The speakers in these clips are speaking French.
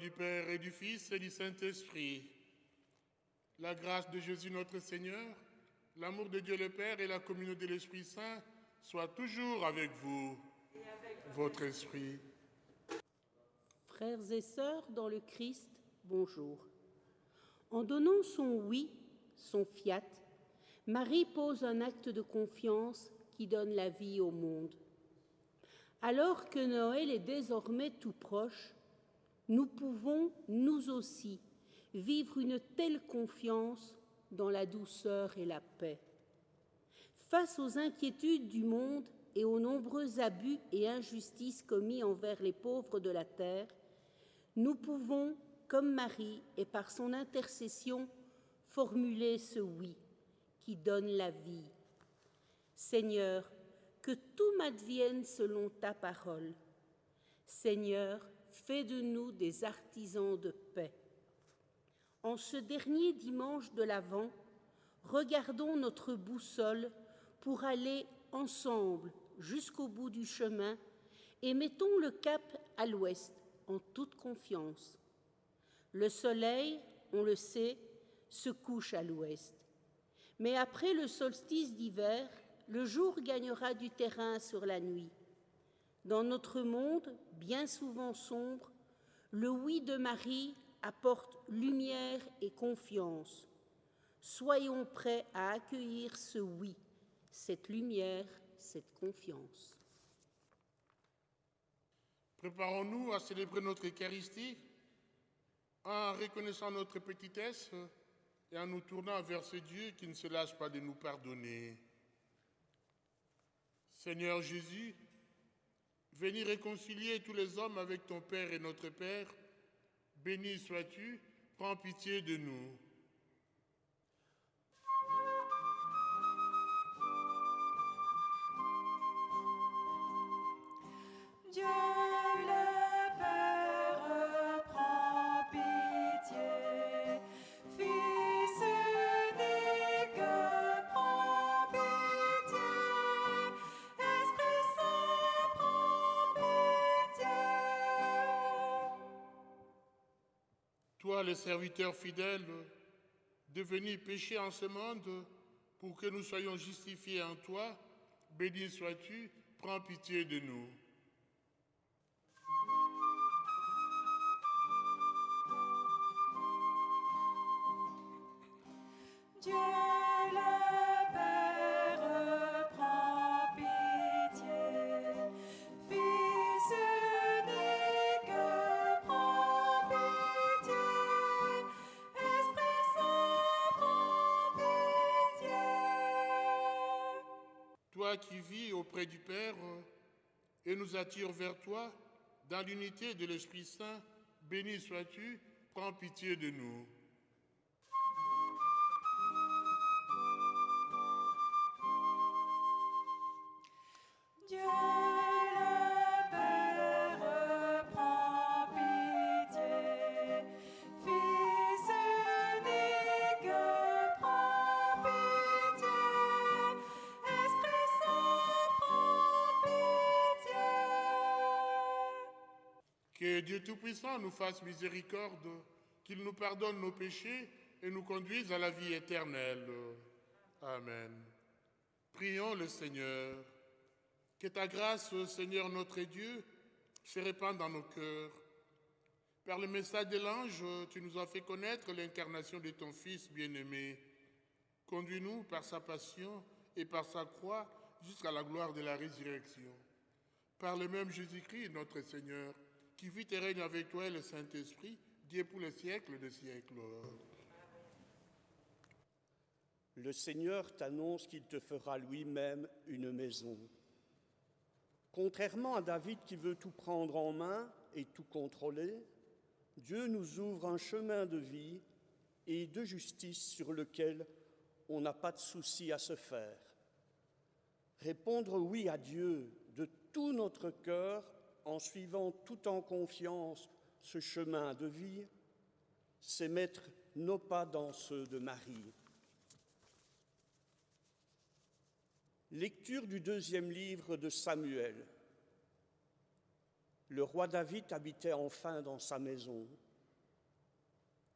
du Père et du Fils et du Saint-Esprit. La grâce de Jésus notre Seigneur, l'amour de Dieu le Père et la communion de l'Esprit Saint soient toujours avec vous, et avec votre esprit. Frères et sœurs dans le Christ, bonjour. En donnant son oui, son fiat, Marie pose un acte de confiance qui donne la vie au monde. Alors que Noël est désormais tout proche, nous pouvons, nous aussi, vivre une telle confiance dans la douceur et la paix. Face aux inquiétudes du monde et aux nombreux abus et injustices commis envers les pauvres de la terre, nous pouvons, comme Marie et par son intercession, formuler ce oui qui donne la vie. Seigneur, que tout m'advienne selon ta parole. Seigneur, fais de nous des artisans de paix. En ce dernier dimanche de l'Avent, regardons notre boussole pour aller ensemble jusqu'au bout du chemin et mettons le cap à l'ouest en toute confiance. Le soleil, on le sait, se couche à l'ouest. Mais après le solstice d'hiver, le jour gagnera du terrain sur la nuit. Dans notre monde, bien souvent sombre, le oui de Marie apporte lumière et confiance. Soyons prêts à accueillir ce oui, cette lumière, cette confiance. Préparons-nous à célébrer notre Eucharistie en reconnaissant notre petitesse et en nous tournant vers ce Dieu qui ne se lâche pas de nous pardonner. Seigneur Jésus, venez réconcilier tous les hommes avec ton Père et notre Père. Béni sois-tu, prends pitié de nous. Dieu le Père, prends pitié. Fils unique, prends pitié. Esprit Saint, prends pitié. Toi, le serviteur fidèle, devenu péché en ce monde, pour que nous soyons justifiés en toi, béni sois-tu, prends pitié de nous. Dieu le Père, prends pitié. Fils unique, prends pitié. Esprit Saint, prends pitié. Toi qui vis auprès du Père et nous attires vers toi, dans l'unité de l'Esprit Saint, béni sois-tu, prends pitié de nous. Dieu le Père, prends pitié. Fils unique, prends pitié. Esprit Saint, prends pitié. Que Dieu Tout-Puissant nous fasse miséricorde, qu'il nous pardonne nos péchés et nous conduise à la vie éternelle. Amen. Prions le Seigneur. Que ta grâce, Seigneur notre Dieu, se répande dans nos cœurs. Par le message de l'ange, tu nous as fait connaître l'incarnation de ton Fils bien-aimé. Conduis-nous par sa passion et par sa croix jusqu'à la gloire de la résurrection. Par le même Jésus-Christ, notre Seigneur, qui vit et règne avec toi et le Saint-Esprit, Dieu pour les siècles des siècles. Le Seigneur t'annonce qu'il te fera lui-même une maison. Contrairement à David qui veut tout prendre en main et tout contrôler, Dieu nous ouvre un chemin de vie et de justice sur lequel on n'a pas de souci à se faire. Répondre oui à Dieu de tout notre cœur en suivant tout en confiance ce chemin de vie, c'est mettre nos pas dans ceux de Marie. Lecture du 2e livre de Samuel. Le roi David habitait enfin dans sa maison.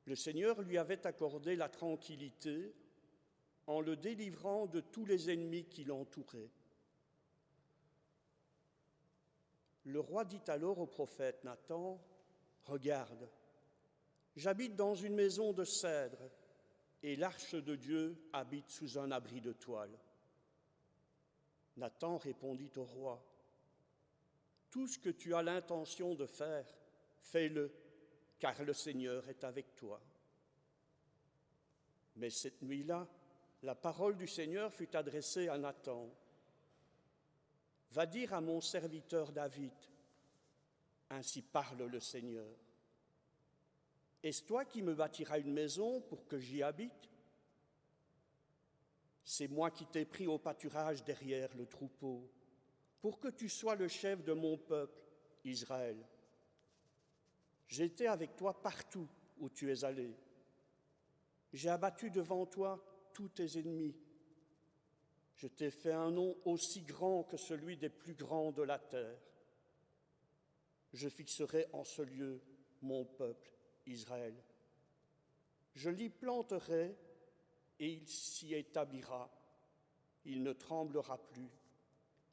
Le Seigneur lui avait accordé la tranquillité en le délivrant de tous les ennemis qui l'entouraient. Le roi dit alors au prophète Nathan, « Regarde, j'habite dans une maison de cèdre et l'arche de Dieu habite sous un abri de toile. » Nathan répondit au roi, « Tout ce que tu as l'intention de faire, fais-le, car le Seigneur est avec toi. » Mais cette nuit-là, la parole du Seigneur fut adressée à Nathan. « Va dire à mon serviteur David, ainsi parle le Seigneur. Est-ce toi qui me bâtiras une maison pour que j'y habite? C'est moi qui t'ai pris au pâturage derrière le troupeau, pour que tu sois le chef de mon peuple, Israël. J'étais avec toi partout où tu es allé. J'ai abattu devant toi tous tes ennemis. Je t'ai fait un nom aussi grand que celui des plus grands de la terre. Je fixerai en ce lieu mon peuple, Israël. Je l'y planterai et il s'y établira. Il ne tremblera plus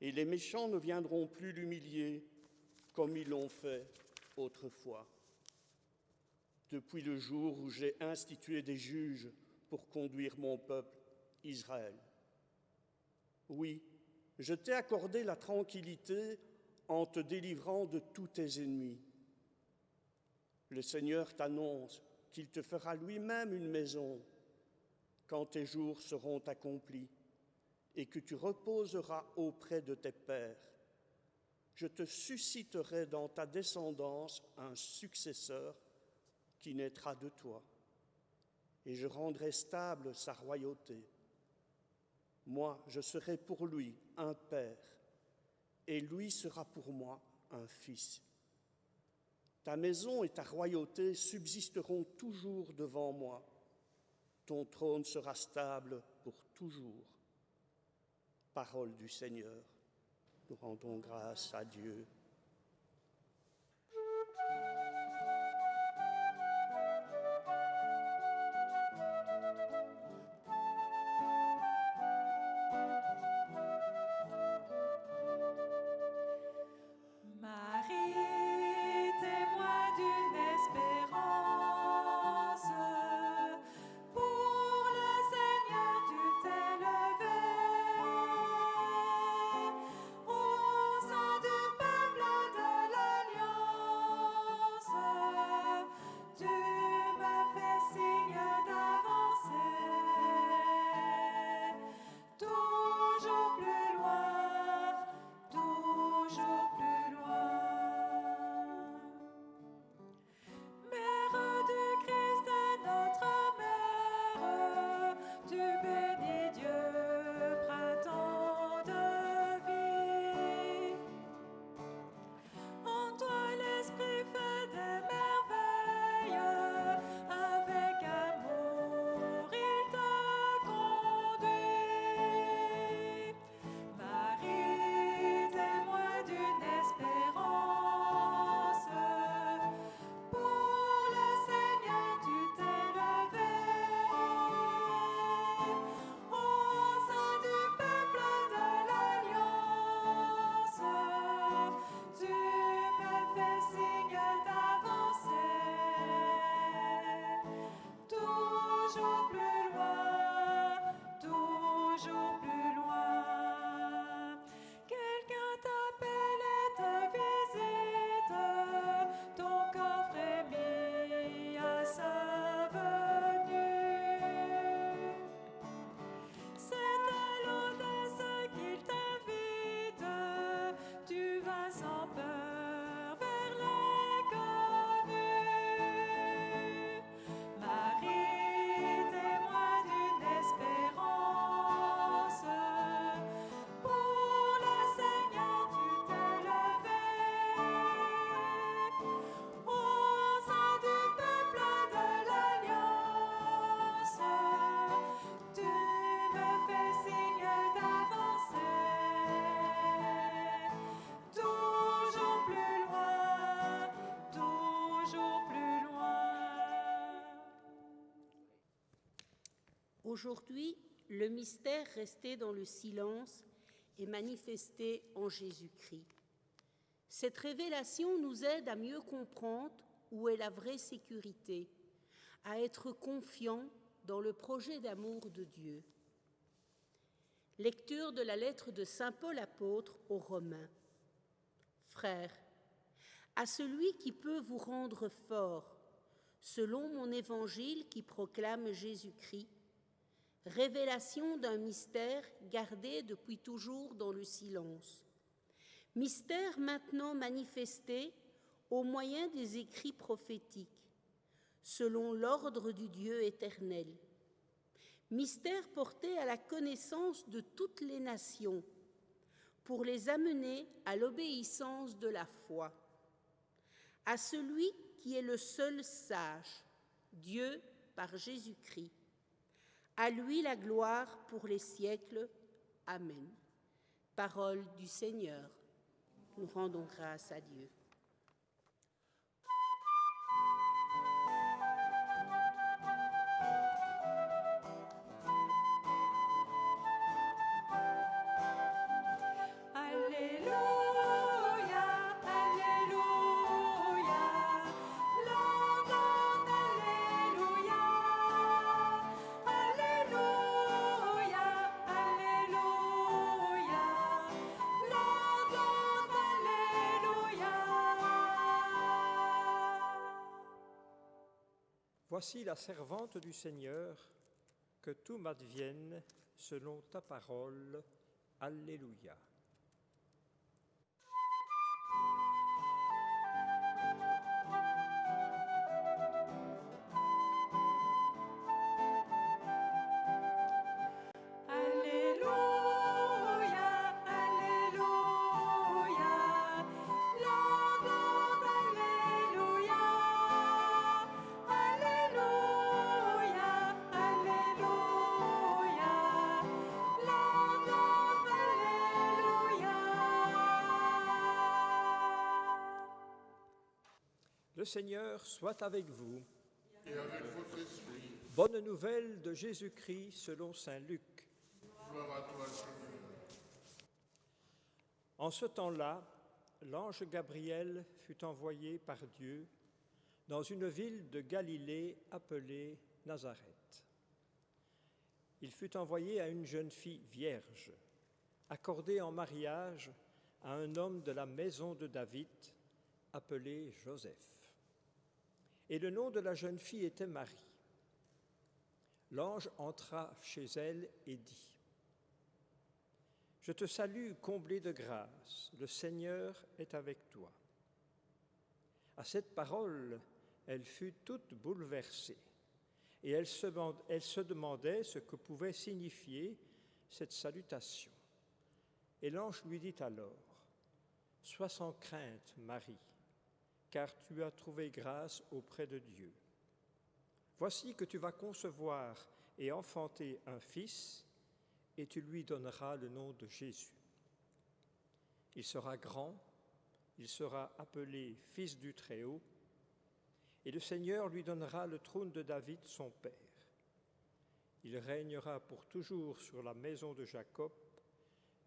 et les méchants ne viendront plus l'humilier comme ils l'ont fait autrefois. Depuis le jour où j'ai institué des juges pour conduire mon peuple, Israël. Oui, je t'ai accordé la tranquillité en te délivrant de tous tes ennemis. Le Seigneur t'annonce qu'il te fera lui-même une maison quand tes jours seront accomplis et que tu reposeras auprès de tes pères. Je te susciterai dans ta descendance un successeur qui naîtra de toi, et je rendrai stable sa royauté. Moi, je serai pour lui un père, et lui sera pour moi un fils. Ta maison et ta royauté subsisteront toujours devant moi. Ton trône sera stable pour toujours. Parole du Seigneur. Nous rendons grâce à Dieu. Aujourd'hui, le mystère resté dans le silence est manifesté en Jésus-Christ. Cette révélation nous aide à mieux comprendre où est la vraie sécurité, à être confiants dans le projet d'amour de Dieu. Lecture de la lettre de saint Paul apôtre aux Romains. Frères, à celui qui peut vous rendre fort, selon mon évangile qui proclame Jésus-Christ, révélation d'un mystère gardé depuis toujours dans le silence, mystère maintenant manifesté au moyen des écrits prophétiques, selon l'ordre du Dieu éternel, mystère porté à la connaissance de toutes les nations, pour les amener à l'obéissance de la foi, à celui qui est le seul sage, Dieu par Jésus-Christ. À lui la gloire pour les siècles. Amen. Parole du Seigneur. Nous rendons grâce à Dieu. Voici la servante du Seigneur, que tout m'advienne selon ta parole. Alléluia. Le Seigneur soit avec vous. Et avec votre esprit. Bonne nouvelle de Jésus-Christ selon saint Luc. Gloire à toi, Seigneur. En ce temps-là, l'ange Gabriel fut envoyé par Dieu dans une ville de Galilée appelée Nazareth. Il fut envoyé à une jeune fille vierge, accordée en mariage à un homme de la maison de David, appelé Joseph. Et le nom de la jeune fille était Marie. L'ange entra chez elle et dit : « Je te salue, comblée de grâce, le Seigneur est avec toi. » À cette parole, elle fut toute bouleversée, et elle se demandait ce que pouvait signifier cette salutation. Et l'ange lui dit alors : « Sois sans crainte, Marie, car tu as trouvé grâce auprès de Dieu. Voici que tu vas concevoir et enfanter un fils, et tu lui donneras le nom de Jésus. Il sera grand, il sera appelé Fils du Très-Haut, et le Seigneur lui donnera le trône de David, son père. Il régnera pour toujours sur la maison de Jacob,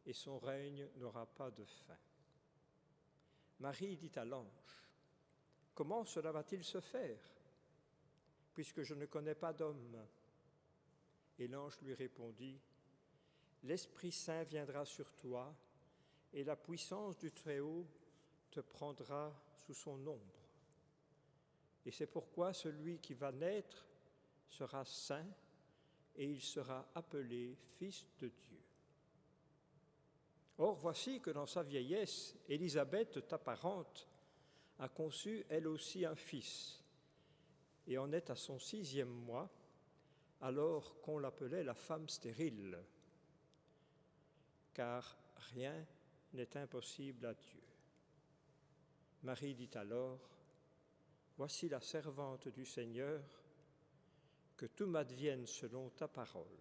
et son règne n'aura pas de fin. » Marie dit à l'ange : « Comment cela va-t-il se faire, puisque je ne connais pas d'homme ?» Et l'ange lui répondit : « L'Esprit Saint viendra sur toi, et la puissance du Très-Haut te prendra sous son ombre. Et c'est pourquoi celui qui va naître sera saint, et il sera appelé Fils de Dieu. Or, voici que dans sa vieillesse, Élisabeth, ta parente, a conçu elle aussi un fils, et en est à son 6e mois, alors qu'on l'appelait la femme stérile, car rien n'est impossible à Dieu. Marie dit alors : « Voici la servante du Seigneur, que tout m'advienne selon ta parole. »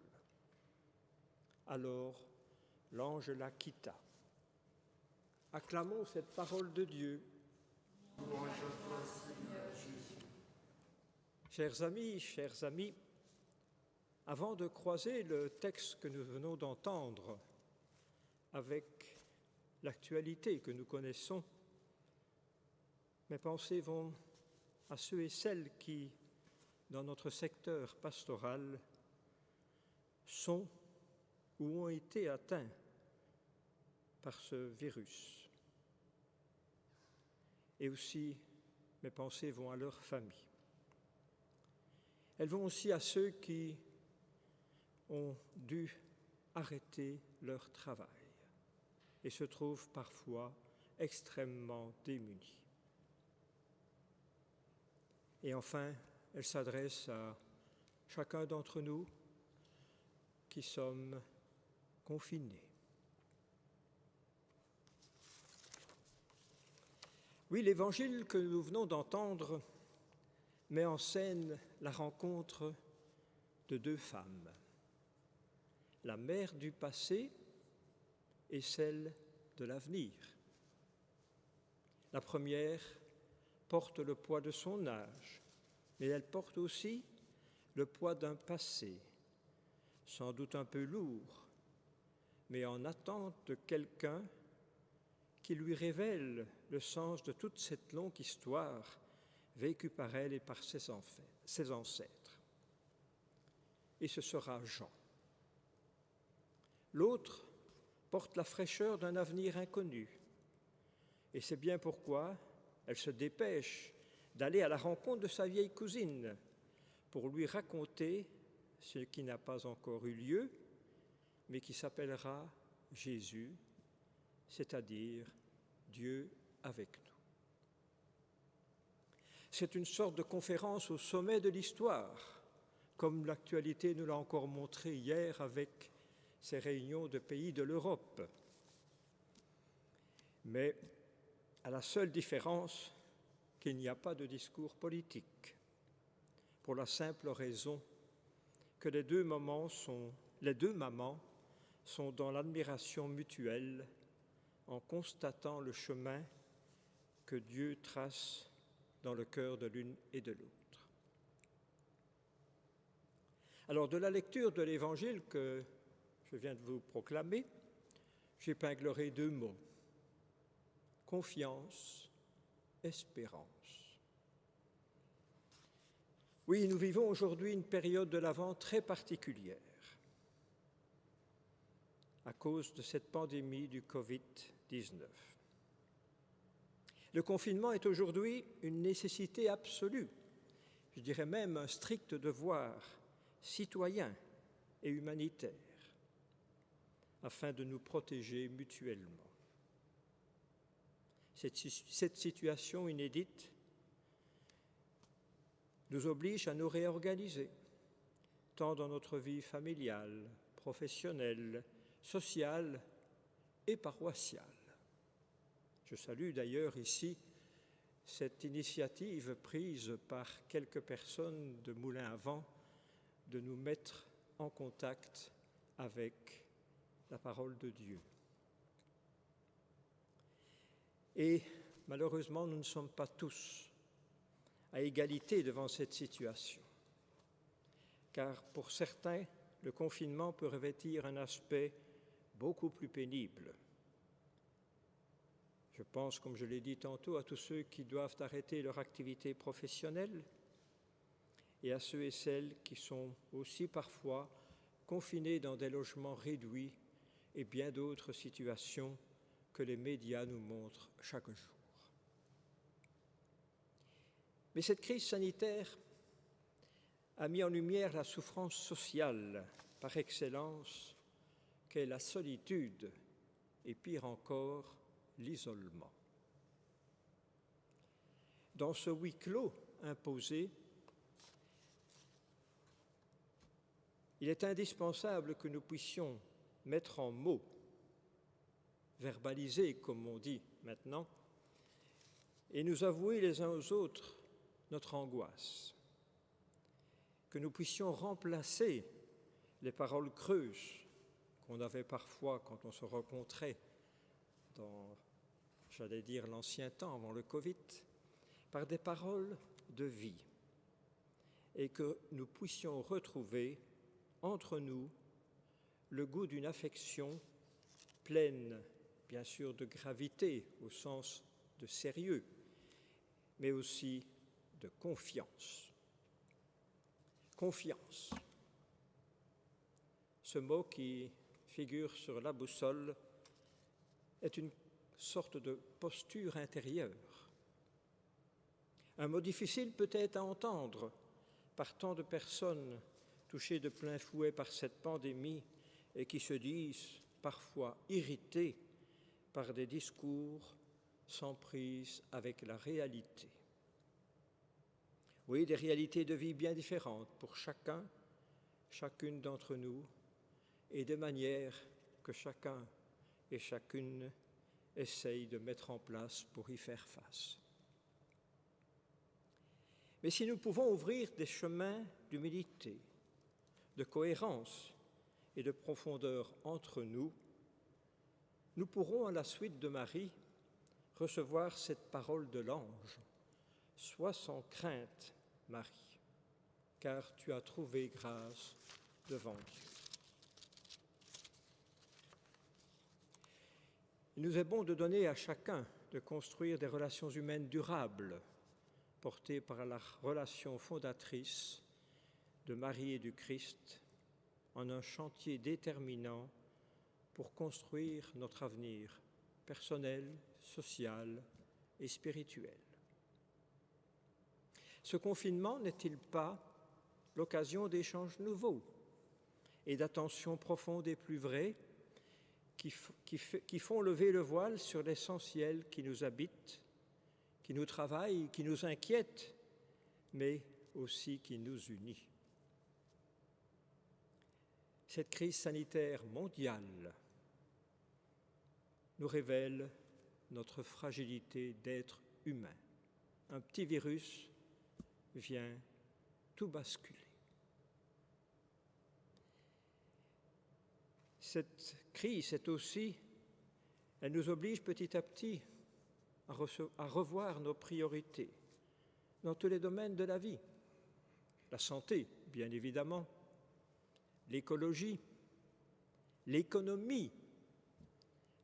Alors l'ange la quitta. Acclamons cette parole de Dieu. Louange à toi, Seigneur Jésus. Chers amis, Avant de croiser le texte que nous venons d'entendre avec l'actualité que nous connaissons, mes pensées vont à ceux et celles qui, dans notre secteur pastoral, sont ou ont été atteints par ce virus. Et aussi, mes pensées vont à leurs familles. Elles vont aussi à ceux qui ont dû arrêter leur travail et se trouvent parfois extrêmement démunis. Et enfin, elle s'adresse à chacun d'entre nous qui sommes confinés. Oui, l'évangile que nous venons d'entendre met en scène la rencontre de deux femmes, la mère du passé et celle de l'avenir. La première porte le poids de son âge, mais elle porte aussi le poids d'un passé, sans doute un peu lourd, mais en attente de quelqu'un qui lui révèle le sens de toute cette longue histoire vécue par elle et par ses ancêtres. Et ce sera Jean. L'autre porte la fraîcheur d'un avenir inconnu. Et c'est bien pourquoi elle se dépêche d'aller à la rencontre de sa vieille cousine pour lui raconter ce qui n'a pas encore eu lieu, mais qui s'appellera Jésus, c'est-à-dire Dieu avec nous. C'est une sorte de conférence au sommet de l'histoire, comme l'actualité nous l'a encore montré hier avec ces réunions de pays de l'Europe. Mais à la seule différence qu'il n'y a pas de discours politique, pour la simple raison que les deux mamans sont dans l'admiration mutuelle en constatant le chemin que Dieu trace dans le cœur de l'une et de l'autre. Alors, de la lecture de l'Évangile que je viens de vous proclamer, j'épinglerai deux mots: confiance, espérance. Oui, nous vivons aujourd'hui une période de l'Avent très particulière à cause de cette pandémie du Covid-19. Le confinement est aujourd'hui une nécessité absolue, je dirais même un strict devoir citoyen et humanitaire, afin de nous protéger mutuellement. Cette situation inédite nous oblige à nous réorganiser, tant dans notre vie familiale, professionnelle, sociale et paroissiale. Je salue d'ailleurs ici cette initiative prise par quelques personnes de Moulins à Vent de nous mettre en contact avec la parole de Dieu. Et malheureusement, nous ne sommes pas tous à égalité devant cette situation, car pour certains, le confinement peut revêtir un aspect beaucoup plus pénible. Je pense, comme je l'ai dit tantôt, à tous ceux qui doivent arrêter leur activité professionnelle et à ceux et celles qui sont aussi parfois confinés dans des logements réduits et bien d'autres situations que les médias nous montrent chaque jour. Mais cette crise sanitaire a mis en lumière la souffrance sociale par excellence qu'est la solitude et pire encore, l'isolement. Dans ce huis clos imposé, il est indispensable que nous puissions mettre en mots, verbaliser comme on dit maintenant, et nous avouer les uns aux autres notre angoisse, que nous puissions remplacer les paroles creuses qu'on avait parfois quand on se rencontrait dans, j'allais dire, l'ancien temps avant le Covid, par des paroles de vie, et que nous puissions retrouver entre nous le goût d'une affection pleine, bien sûr, de gravité au sens de sérieux, mais aussi de confiance. Confiance. Ce mot qui figure sur la boussole est une sorte de posture intérieure. Un mot difficile peut-être à entendre par tant de personnes touchées de plein fouet par cette pandémie et qui se disent parfois irritées par des discours sans prise avec la réalité. Oui, des réalités de vie bien différentes pour chacun, chacune d'entre nous, et de manière que chacun et chacune essaye de mettre en place pour y faire face. Mais si nous pouvons ouvrir des chemins d'humilité, de cohérence et de profondeur entre nous, nous pourrons, à la suite de Marie, recevoir cette parole de l'ange. « Sois sans crainte, Marie, car tu as trouvé grâce devant Dieu. » Il nous est bon de donner à chacun de construire des relations humaines durables, portées par la relation fondatrice de Marie et du Christ, en un chantier déterminant pour construire notre avenir personnel, social et spirituel. Ce confinement n'est-il pas l'occasion d'échanges nouveaux et d'attentions profondes et plus vraies qui font lever le voile sur l'essentiel qui nous habite, qui nous travaille, qui nous inquiète, mais aussi qui nous unit. Cette crise sanitaire mondiale nous révèle notre fragilité d'être humain. Un petit virus vient tout basculer. Cette crise, c'est aussi, elle nous oblige petit à petit à revoir nos priorités dans tous les domaines de la vie. La santé, bien évidemment, l'écologie, l'économie,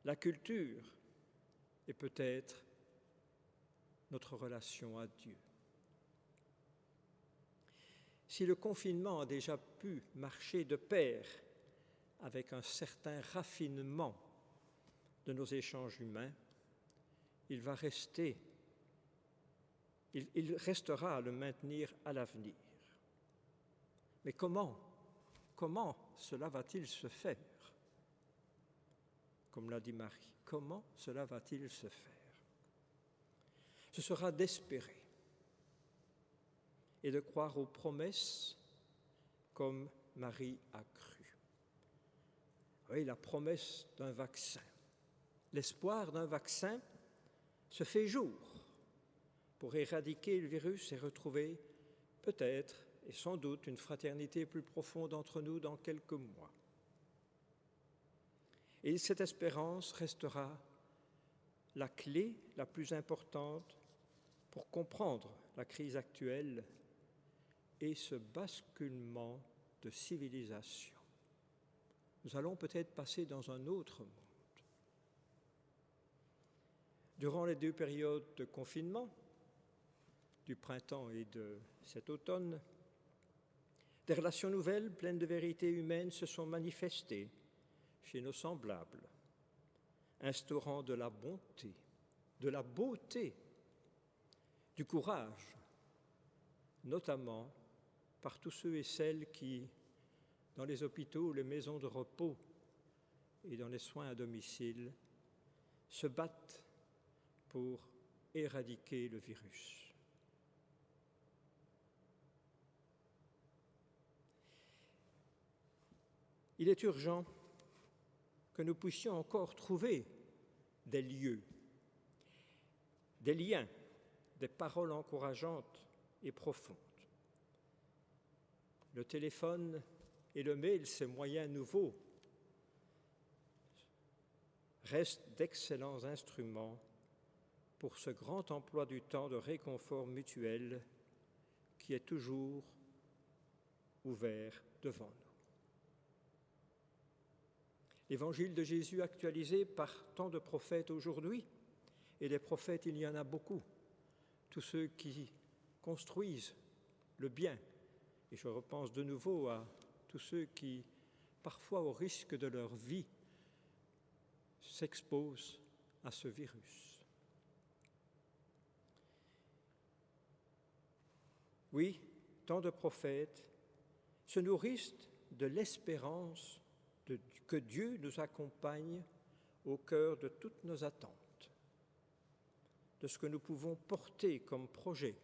la culture et peut-être notre relation à Dieu. Si le confinement a déjà pu marcher de pair avec un certain raffinement de nos échanges humains, il restera à le maintenir à l'avenir. Mais comment cela va-t-il se faire? Comme l'a dit Marie, comment cela va-t-il se faire? Ce sera d'espérer et de croire aux promesses comme Marie a cru. Oui, la promesse d'un vaccin, l'espoir d'un vaccin se fait jour pour éradiquer le virus et retrouver peut-être et sans doute une fraternité plus profonde entre nous dans quelques mois. Et cette espérance restera la clé la plus importante pour comprendre la crise actuelle et ce basculement de civilisation. Nous allons peut-être passer dans un autre monde. Durant les 2 périodes de confinement, du printemps et de cet automne, des relations nouvelles pleines de vérités humaines se sont manifestées chez nos semblables, instaurant de la bonté, de la beauté, du courage, notamment par tous ceux et celles qui, dans les hôpitaux, les maisons de repos et dans les soins à domicile, se battent pour éradiquer le virus. Il est urgent que nous puissions encore trouver des lieux, des liens, des paroles encourageantes et profondes. Le téléphone et le mail, ces moyens nouveaux, restent d'excellents instruments pour ce grand emploi du temps de réconfort mutuel qui est toujours ouvert devant nous. L'évangile de Jésus actualisé par tant de prophètes aujourd'hui, et les prophètes, il y en a beaucoup, tous ceux qui construisent le bien. Et je repense de nouveau à tous ceux qui, parfois au risque de leur vie, s'exposent à ce virus. Oui, tant de prophètes se nourrissent de l'espérance que Dieu nous accompagne au cœur de toutes nos attentes, de ce que nous pouvons porter comme projet,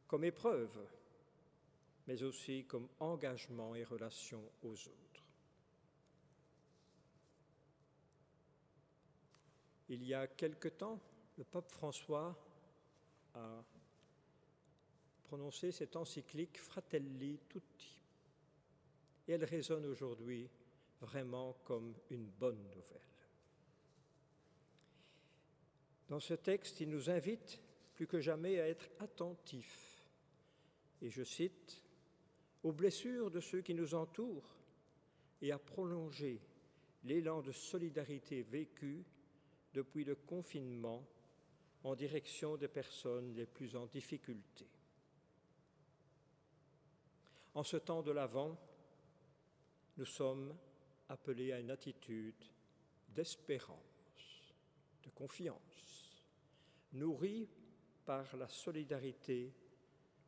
comme épreuve, mais aussi comme engagement et relation aux autres. Il y a quelque temps, le pape François a prononcé cette encyclique Fratelli Tutti. Et elle résonne aujourd'hui vraiment comme une bonne nouvelle. Dans ce texte, il nous invite plus que jamais à être attentifs, et je cite, aux blessures de ceux qui nous entourent et à prolonger l'élan de solidarité vécu depuis le confinement en direction des personnes les plus en difficulté. En ce temps de l'Avent, nous sommes appelés à une attitude d'espérance, de confiance, nourrie par la solidarité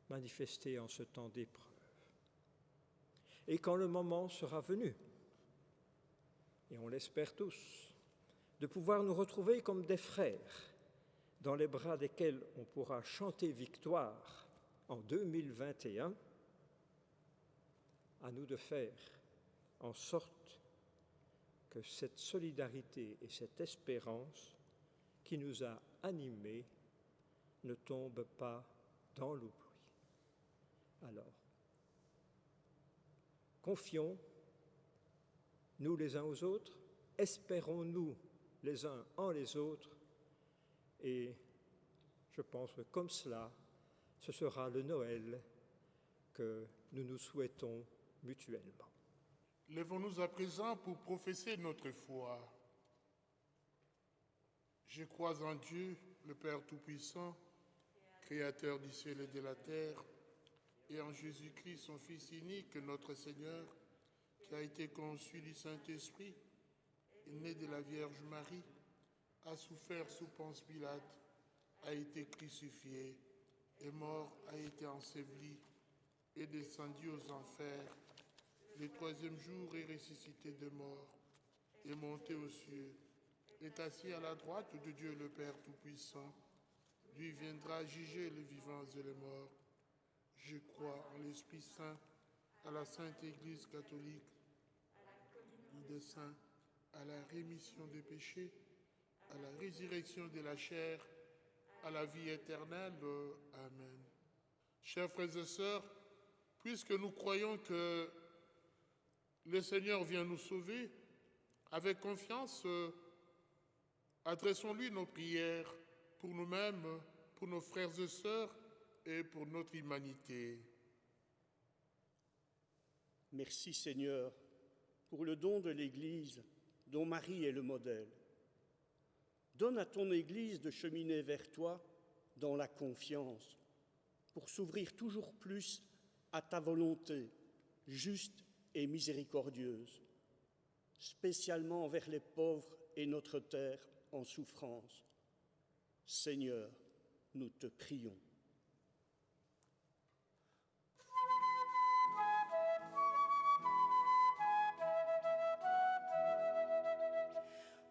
manifestée en ce temps d'épreuve. Et quand le moment sera venu, et on l'espère tous, de pouvoir nous retrouver comme des frères dans les bras desquels on pourra chanter victoire en 2021, à nous de faire en sorte que cette solidarité et cette espérance qui nous a animés ne tombent pas dans l'oubli. Alors, confions nous les uns aux autres, espérons-nous les uns en les autres, et je pense que comme cela, ce sera le Noël que nous nous souhaitons mutuellement. Lèvons-nous à présent pour professer notre foi. Je crois en Dieu, le Père Tout-Puissant, Créateur du ciel et de la terre, et en Jésus-Christ, son Fils unique, notre Seigneur, qui a été conçu du Saint-Esprit, est né de la Vierge Marie, a souffert sous Ponce Pilate, a été crucifié, est mort, a été enseveli, est descendu aux enfers. Le troisième jour est ressuscité de mort, est monté aux cieux, est assis à la droite de Dieu le Père Tout-Puissant. Lui viendra juger les vivants et les morts. Je crois en l'Esprit Saint, à la Sainte Église catholique, des saints, à la rémission des péchés, à la résurrection de la chair, à la vie éternelle. Amen. Chers frères et sœurs, puisque nous croyons que le Seigneur vient nous sauver, avec confiance, adressons-lui nos prières pour nous-mêmes, pour nos frères et sœurs et pour notre humanité. Merci Seigneur pour le don de l'Église dont Marie est le modèle. Donne à ton Église de cheminer vers toi dans la confiance pour s'ouvrir toujours plus à ta volonté juste et miséricordieuse, spécialement envers les pauvres et notre terre en souffrance. Seigneur, nous te prions.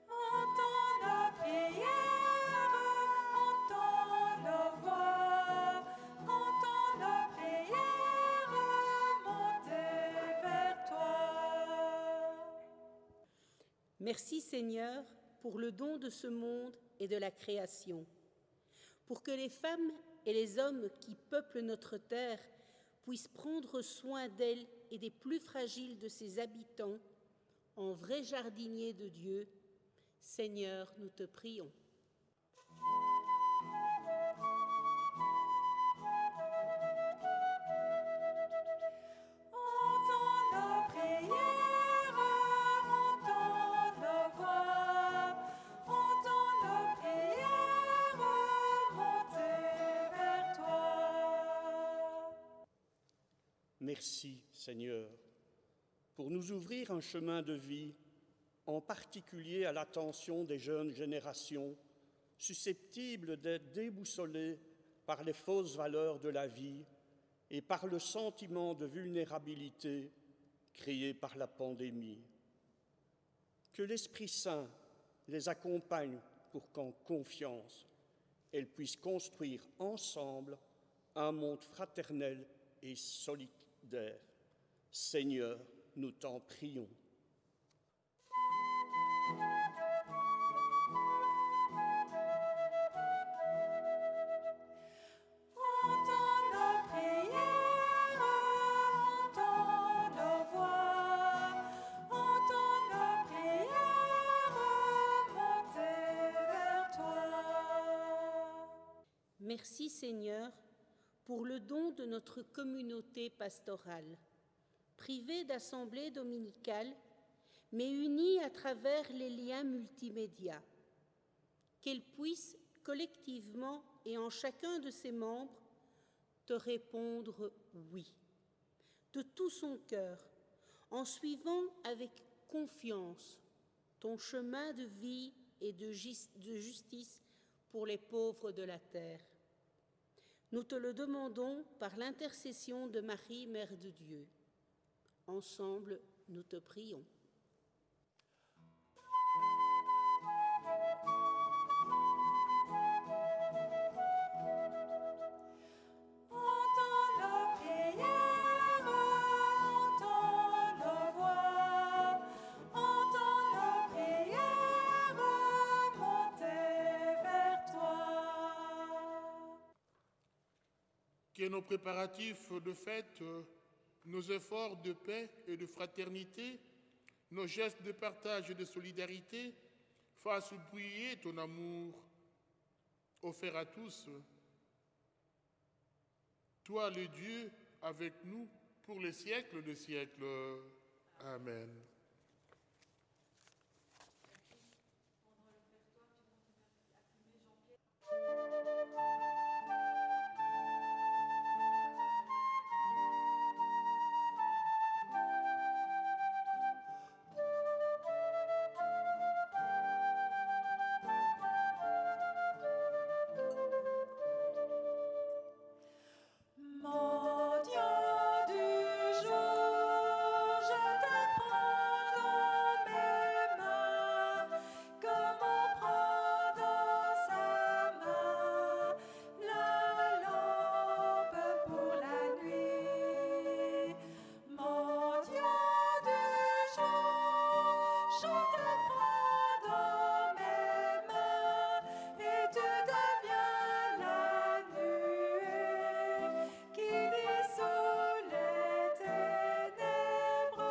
Entends nos prières, entends nos voix, entends nos prières monter vers toi. Merci Seigneur pour le don de ce monde et de la création, pour que les femmes et les hommes qui peuplent notre terre puissent prendre soin d'elle et des plus fragiles de ses habitants, en vrais jardiniers de Dieu. Seigneur, nous te prions. Entends nos prières, Merci, Seigneur, pour nous ouvrir un chemin de vie, en particulier à l'attention des jeunes générations, susceptibles d'être déboussolées par les fausses valeurs de la vie et par le sentiment de vulnérabilité créé par la pandémie. Que l'Esprit Saint les accompagne pour qu'en confiance, elles puissent construire ensemble un monde fraternel et solidaire. Seigneur, nous t'en prions. Entends nos prières, entends nos voix, entends nos prières monter vers toi. Merci Seigneur pour le don de notre communauté pastorale, privée d'assemblées dominicales, mais unie à travers les liens multimédia. Qu'elle puisse collectivement et en chacun de ses membres te répondre oui, de tout son cœur, en suivant avec confiance ton chemin de vie et de justice pour les pauvres de la terre. Nous te le demandons par l'intercession de Marie, Mère de Dieu. Ensemble, nous te prions. Entends nos prières, entends nos voix, entends nos prières monter vers toi. Que nos préparatifs de fête, nos efforts de paix et de fraternité, nos gestes de partage et de solidarité fassent briller ton amour offert à tous. Toi, le Dieu, avec nous pour les siècles des siècles. Amen. Mon Dieu du jour, je te prends dans mes mains, comme on prend dans sa main la lampe pour la nuit. Mon Dieu du jour, je te prends dans mes mains et tu deviens la nuée qui dissout les ténèbres.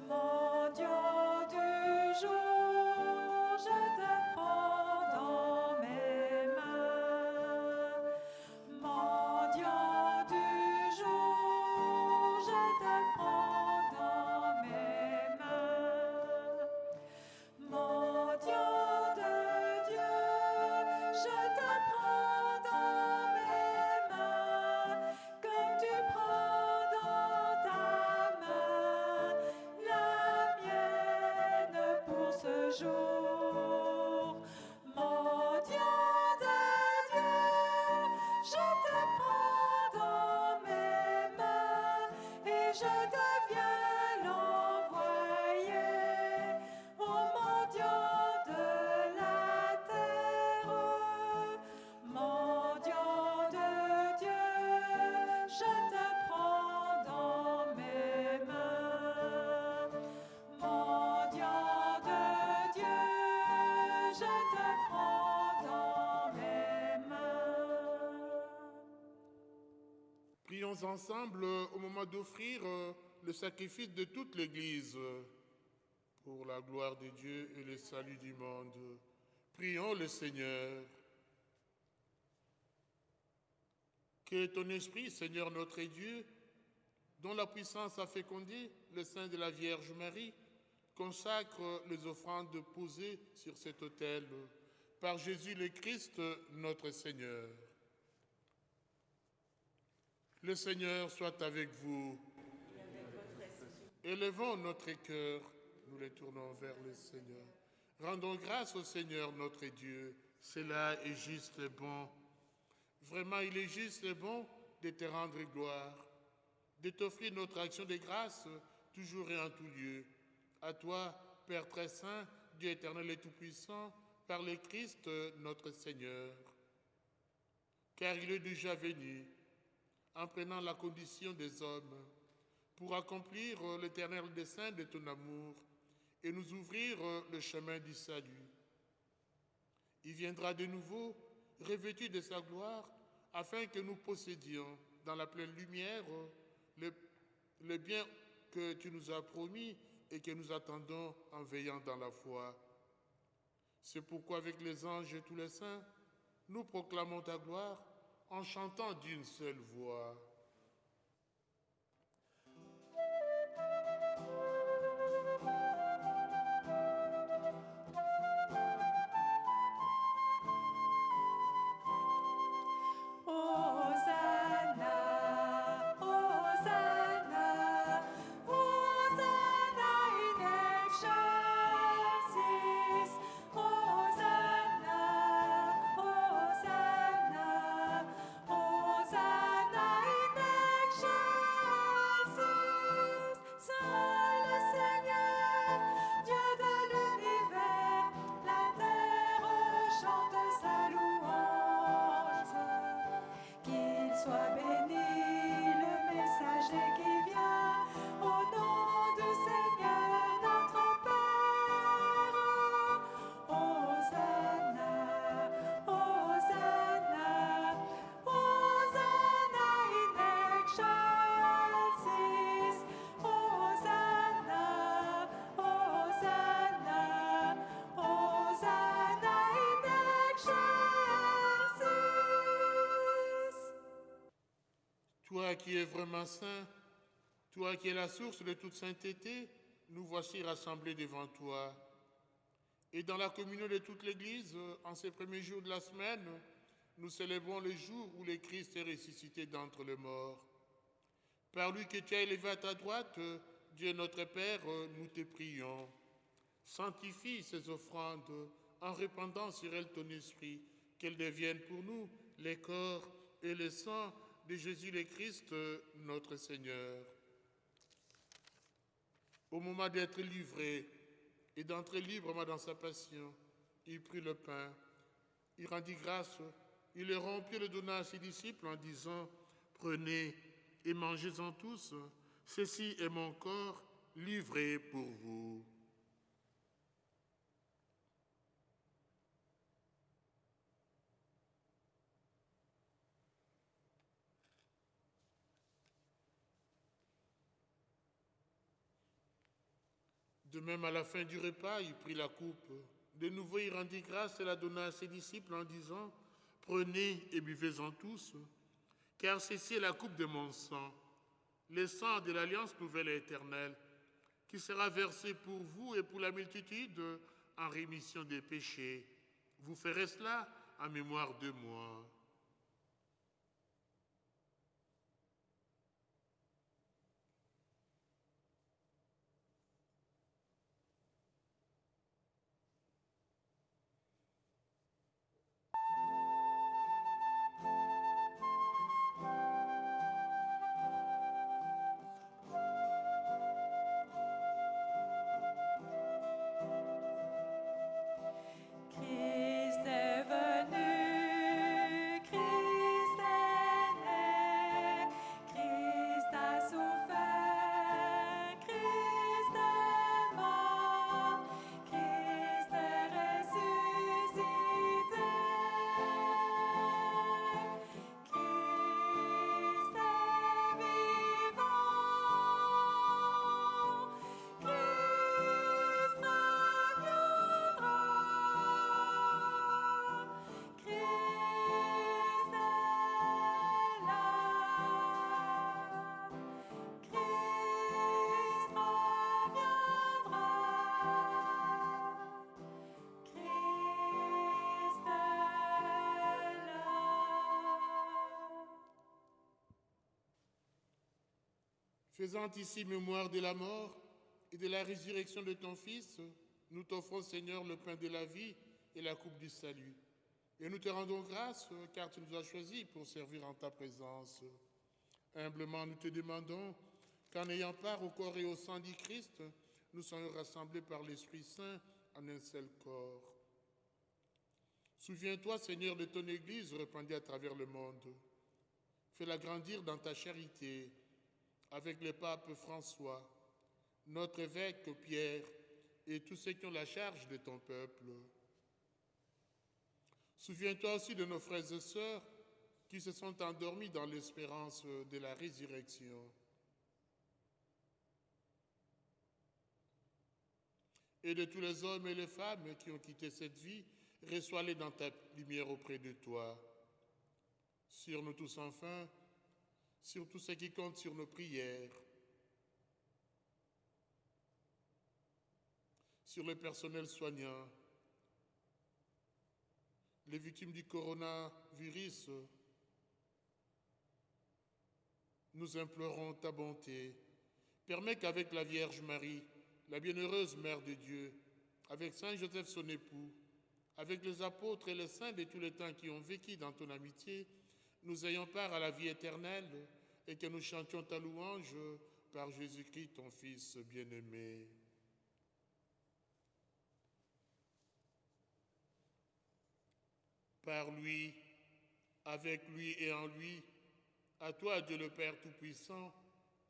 Mon Dieu du jour, je te prends dans mes mains. Mon Dieu du jour, je te prends dans mes mains. Mon Dieu de Dieu, je te prends dans mes mains, comme tu prends dans ta main la mienne pour ce jour. Mon Dieu de Dieu, je te prends dans mes mains et je deviens l'envoyé. Oh mon Dieu de la terre, mon Dieu de Dieu, je te prends dans mes mains. Mon Dieu de Dieu, je te prends dans mes mains. Prions ensemble au moment d'offrir le sacrifice de toute l'Église pour la gloire de Dieu et le salut du monde. Prions le Seigneur. Que ton esprit, Seigneur notre Dieu, dont la puissance a fécondé le sein de la Vierge Marie, consacre les offrandes posées sur cet autel par Jésus le Christ, notre Seigneur. Le Seigneur soit avec vous. Élevons notre cœur, nous les tournons vers le Seigneur. Rendons grâce au Seigneur notre Dieu. Cela est juste et bon. Vraiment, il est juste et bon de te rendre gloire, de t'offrir notre action de grâce toujours et en tout lieu. À toi, Père très saint, Dieu éternel et tout-puissant, par le Christ notre Seigneur. Car il est déjà venu, en prenant la condition des hommes, pour accomplir l'éternel dessein de ton amour et nous ouvrir le chemin du salut. Il viendra de nouveau, revêtu de sa gloire, afin que nous possédions dans la pleine lumière le bien que tu nous as promis et que nous attendons en veillant dans la foi. C'est pourquoi avec les anges et tous les saints, nous proclamons ta gloire en chantant d'une seule voix. Hosanna, Hosanna, Hosanna in excelsis. Hosanna, Hosanna, Hosanna in excelsis. Saint le Seigneur, Dieu de l'univers, la terre chante sa louange. Qu'il soit béni le messager qui vient au nom du Seigneur notre Père. Hosanna, Hosanna, Hosanna in excelsis. Hosanna, Hosanna, Hosanna in excelsis. Toi qui es vraiment saint, toi qui es la source de toute sainteté, nous voici rassemblés devant toi. Et dans la communion de toute l'Église, en ces premiers jours de la semaine, nous célébrons le jour où le Christ est ressuscité d'entre les morts. Par lui que tu as élevé à ta droite, Dieu notre Père, nous te prions. Sanctifie ces offrandes en répandant sur elles ton esprit, qu'elles deviennent pour nous les corps et le sang de Jésus le Christ, notre Seigneur. Au moment d'être livré et d'entrer librement dans sa passion, il prit le pain, il rendit grâce, il le rompit et le donna à ses disciples en disant « Prenez et mangez-en tous, ceci est mon corps livré pour vous. » De même, à la fin du repas, il prit la coupe. De nouveau, il rendit grâce et la donna à ses disciples en disant « Prenez et buvez-en tous, car ceci est la coupe de mon sang, le sang de l'alliance nouvelle et éternelle, qui sera versé pour vous et pour la multitude en rémission des péchés. Vous ferez cela en mémoire de moi. » Christ est venu Faisant ici mémoire de la mort et de la résurrection de ton Fils, nous t'offrons, Seigneur, le pain de la vie et la coupe du salut. Et nous te rendons grâce, car tu nous as choisis pour servir en ta présence. Humblement, nous te demandons qu'en ayant part au corps et au sang du Christ, nous soyons rassemblés par l'Esprit Saint en un seul corps. Souviens-toi, Seigneur, de ton Église répandue à travers le monde. Fais-la grandir dans ta charité, avec le pape François, notre évêque Pierre et tous ceux qui ont la charge de ton peuple. Souviens-toi aussi de nos frères et sœurs qui se sont endormis dans l'espérance de la résurrection. Et de tous les hommes et les femmes qui ont quitté cette vie, reçois-les dans ta lumière auprès de toi. Sur nous tous enfin, sur tous ceux qui comptent sur nos prières, sur le personnel soignant, les victimes du coronavirus, nous implorons ta bonté. Permets qu'avec la Vierge Marie, la bienheureuse Mère de Dieu, avec Saint Joseph son époux, avec les apôtres et les saints de tous les temps qui ont vécu dans ton amitié, nous ayons part à la vie éternelle et que nous chantions ta louange par Jésus-Christ, ton Fils bien-aimé. Par lui, avec lui et en lui, à toi, Dieu le Père Tout-Puissant,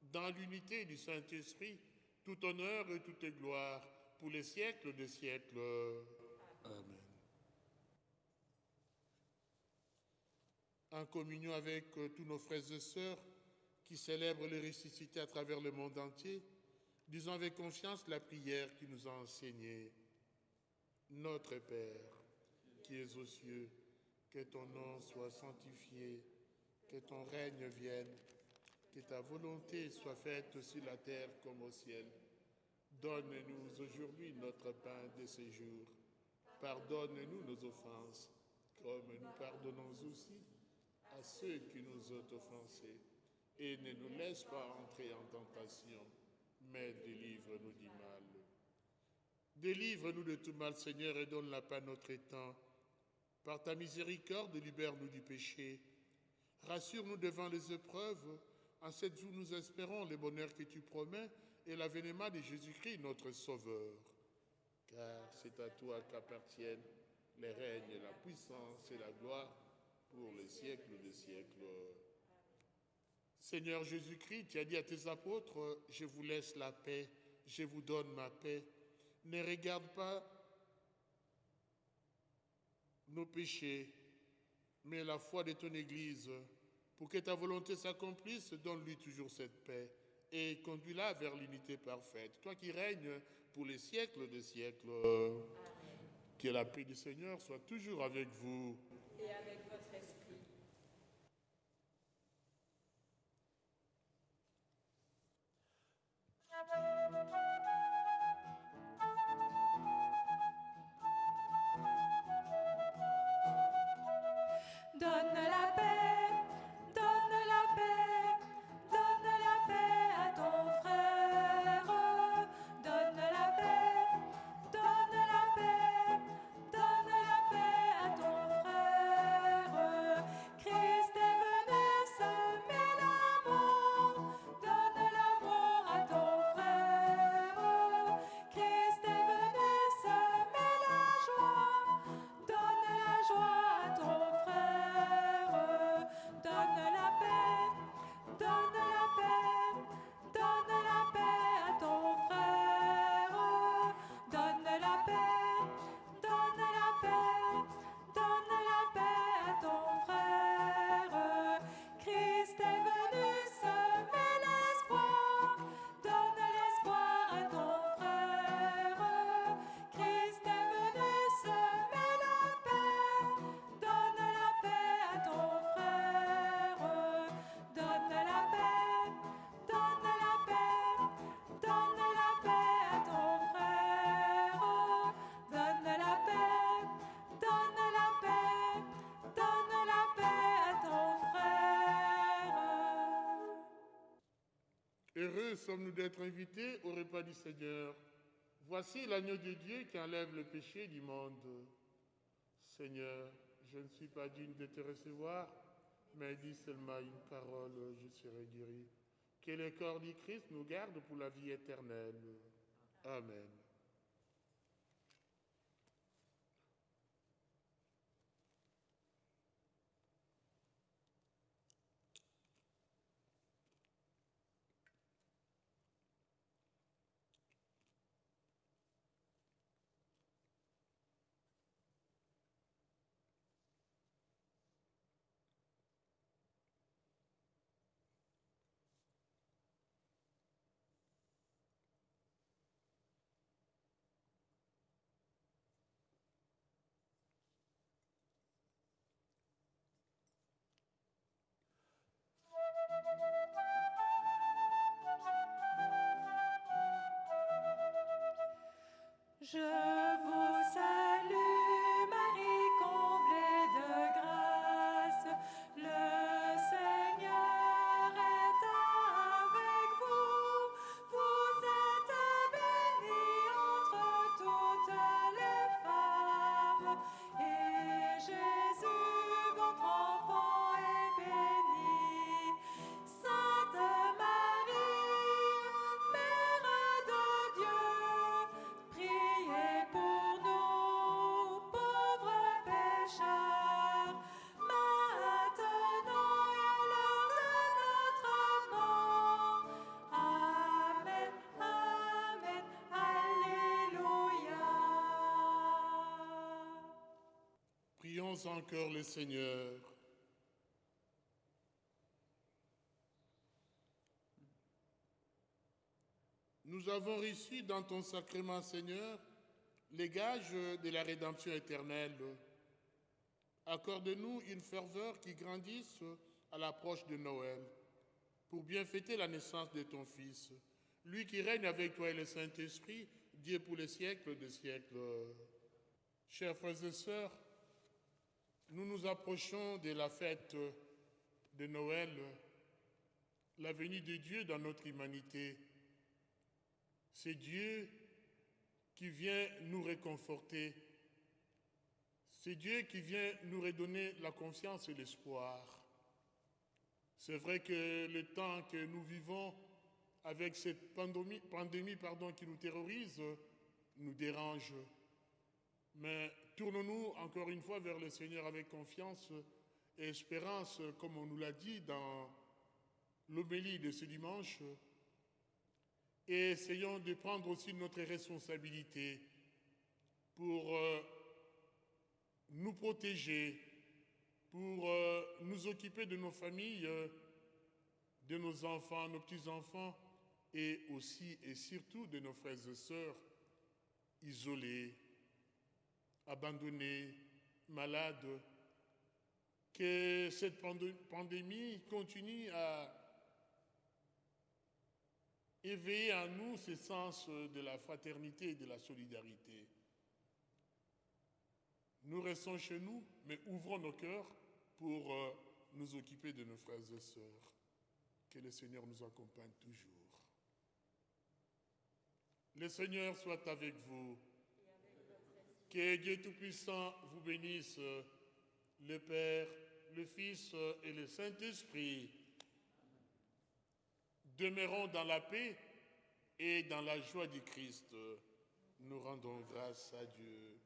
dans l'unité du Saint-Esprit, tout honneur et toute gloire pour les siècles des siècles. Amen. En communion avec tous nos frères et sœurs qui célèbrent les ressuscités à travers le monde entier, disons avec confiance la prière qui nous a enseignée. Notre Père, qui es aux cieux, que ton nom soit sanctifié, que ton règne vienne, que ta volonté soit faite sur la terre comme au ciel. Donne-nous aujourd'hui notre pain de ce jour. Pardonne-nous nos offenses, comme nous pardonnons aussi à ceux qui nous ont offensés. Et ne nous laisse pas entrer en tentation, mais délivre-nous du mal. Délivre-nous de tout mal, Seigneur, et donne la paix à notre temps. Par ta miséricorde, libère-nous du péché. Rassure-nous devant les épreuves. En cette jour, nous espérons le bonheur que tu promets et l'avènement de Jésus-Christ, notre Sauveur. Car c'est à toi qu'appartiennent les règnes, la puissance et la gloire pour les siècles des siècles. Seigneur Jésus-Christ, tu as dit à tes apôtres, « Je vous laisse la paix, je vous donne ma paix. Ne regarde pas nos péchés, mais la foi de ton Église. Pour que ta volonté s'accomplisse, donne-lui toujours cette paix et conduis-la vers l'unité parfaite. Toi qui règnes pour les siècles des siècles, Amen. Que la paix du Seigneur soit toujours avec vous. Et avec votre esprit. Donne la paix, donne la paix, donne la paix à ton frère. Donne la paix, donne la paix, donne la paix à ton frère. Heureux sommes-nous d'être invités au repas du Seigneur. Voici l'agneau de Dieu qui enlève le péché du monde. Seigneur, je ne suis pas digne de te recevoir, mais dis seulement une parole, je serai guéri. Que le corps du Christ nous garde pour la vie éternelle. Amen. Je vous salue, Marie, comblée de grâce. Le Seigneur est avec vous. Vous êtes bénie entre toutes les femmes. Et Jésus, votre enfant, est béni. Sainte Marie, Mère de Dieu, priez pour nous, pauvres pécheurs, maintenant et à l'heure de notre mort. Amen, Amen, Alléluia. Prions encore le Seigneur. Nous avons reçu dans ton sacrement, Seigneur, les gages de la rédemption éternelle. Accorde-nous une ferveur qui grandisse à l'approche de Noël, pour bien fêter la naissance de ton Fils, lui qui règne avec toi et le Saint-Esprit, Dieu pour les siècles des siècles. Chers frères et sœurs, nous nous approchons de la fête de Noël, la venue de Dieu dans notre humanité. C'est Dieu qui vient nous réconforter. C'est Dieu qui vient nous redonner la confiance et l'espoir. C'est vrai que le temps que nous vivons avec cette pandémie qui nous terrorise nous dérange. Mais tournons-nous encore une fois vers le Seigneur avec confiance et espérance, comme on nous l'a dit dans l'homélie de ce dimanche. Et essayons de prendre aussi notre responsabilité pour nous protéger, pour nous occuper de nos familles, de nos enfants, nos petits-enfants, et aussi et surtout de nos frères et sœurs isolés, abandonnés, malades. Que cette pandémie continue à éveiller en nous ce sens de la fraternité et de la solidarité. Nous restons chez nous, mais ouvrons nos cœurs pour nous occuper de nos frères et sœurs. Que le Seigneur nous accompagne toujours. Le Seigneur soit avec vous. Que Dieu Tout-Puissant vous bénisse, le Père, le Fils et le Saint-Esprit. Demeurons dans la paix et dans la joie du Christ. Nous rendons grâce à Dieu.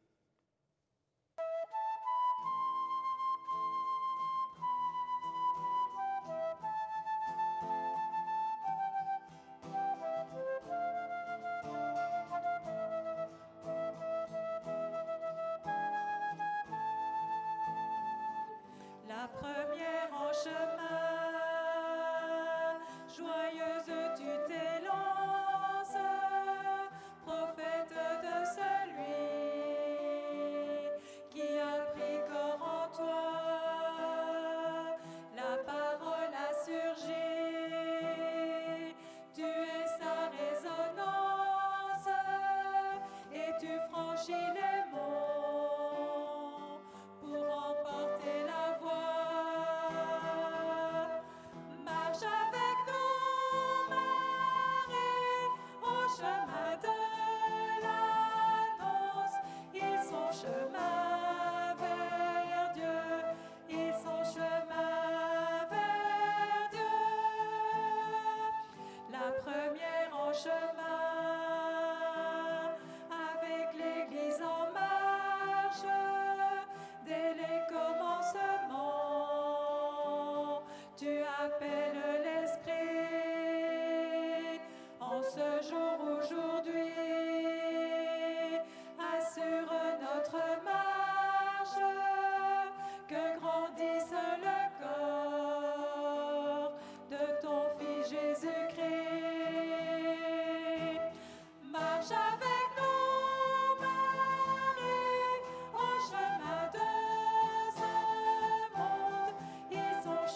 La première en chemin, joyeuse tu t'élances, prophète de celui qui a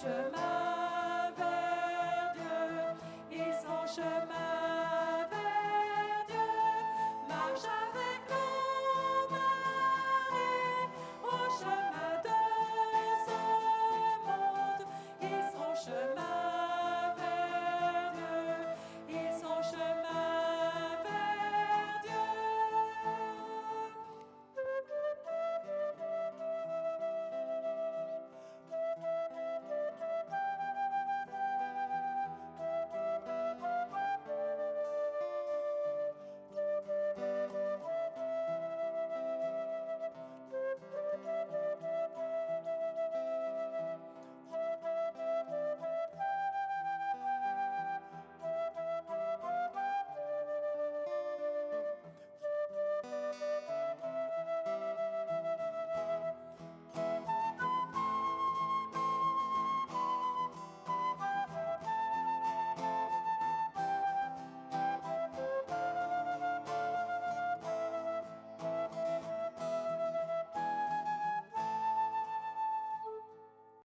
chemin